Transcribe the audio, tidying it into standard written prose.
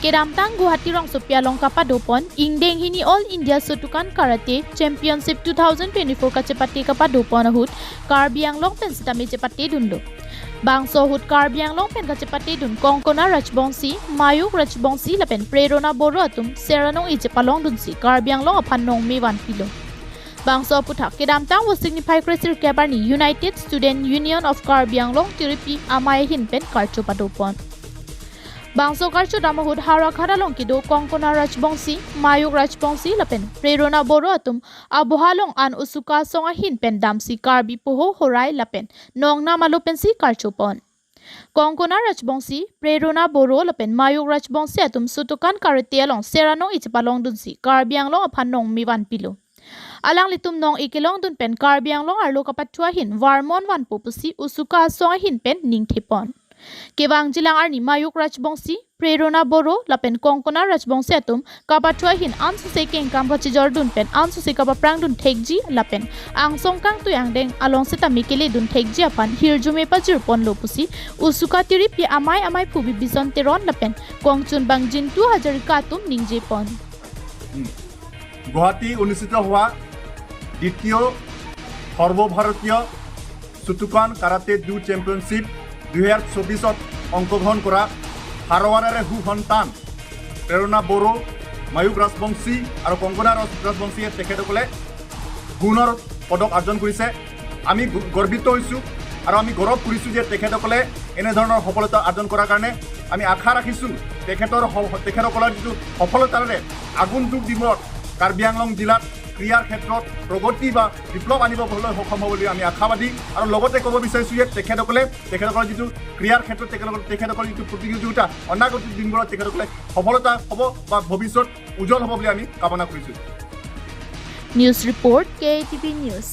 Keramtang Guwahati rong sopialong kapadopon ingdeng hini All India Sotukan Karate Championship 2024 kacepati kapadopon ahut Karbiang Longpen sitami cepati dundo. Bangso hut Karbiang Longpen kacepati dun Kongkona Rajbongshi, Mayukh Rajbongshi lapen Prerona Boro atum seranong ijepalong dun si Karbiang Long aphan nong me 1 kilo. Bangso puthak Keramtang was signify Kresir Kebarni United Student Union of Karbiang Long Tiripi amay hinpen karcho padopon. Bangso karcho damahud hara kharalong kido Kongkona Rajbongshi, Mayukh Rajbongshi lapen Prerona Boro atum abuhalong an USUKA songa hinpen damsi karbi poho horai lapen nong na malupen si karcho pon. Kongkona Rajbongshi, Prerona Boro lapen Mayukh Rajbongshi atum sutukan karate along seranong ichipalong dunsi karbiang long aphan nong mi 1 pilo. Alang litum nong ikilong dun pen karbiang long arlo kapatwa hin warmon wan popusi USUKA songa hinpen ningthipon. Kewang jilang arni Mayukh Rajbongshi, Prerona Boro lapen Kongkona Rajbongshi atum kapatwa hin ansu se kengkam bachijor dun pen ansu se kapaprang dun thekji lapen ang songkang tuyang deng along seta mikele dun thekji apan hirjume pajir pon lopusi USUKA tiripi amai phubi bizon teron lapen kongchun bangjin 2000 katum ningje pon. Guwahati অনুষ্ঠিত হোৱা দ্বিতীয় সৰ্বভাৰতীয় সুতুকান karate do championship 2024ত অংশগ্ৰহণ কৰা হাৰৱাৰাৰে সন্তান প্ৰেৰণা বড়ো, মায়ুখ ৰাজবংশী আৰু কংকনা ৰাজবংশীয়ে তেখেতসকলে গুণৰ পদক অৰ্জন কৰিছে। আমি গৰ্বিত হৈছোঁ আৰু আমি গৌৰৱ কৰিছোঁ যে তেখেতসকলে এনেধৰণৰ সফলতা অৰ্জন কৰাৰ কাৰণে আমি আশা ৰাখিছোঁ তেখেতসকলৰ যিটো সফলতাৰে আগন্তুক দিনত কাৰ্বি আংলং জিলাত ক্ৰীড়াৰ ক্ষেত্ৰত প্ৰগতি বা বিপ্লৱ আনিবলৈ সক্ষম হ'ব বুলি আমি আশাবাদী আৰু লগতে ক'ব বিচাৰিছোঁ যে তেখেতসকলৰ যিটো ক্ৰীড়াৰ ক্ষেত্ৰত তেখেতসকলৰ যিটো প্ৰতিযোগিতা অনাগত দিনবোৰত তেখেতসকলে সফলতা হ'ব বা ভৱিষ্যত উজ্জ্বল হ'ব বুলি আমি কামনা কৰিছোঁ। News report KTV news.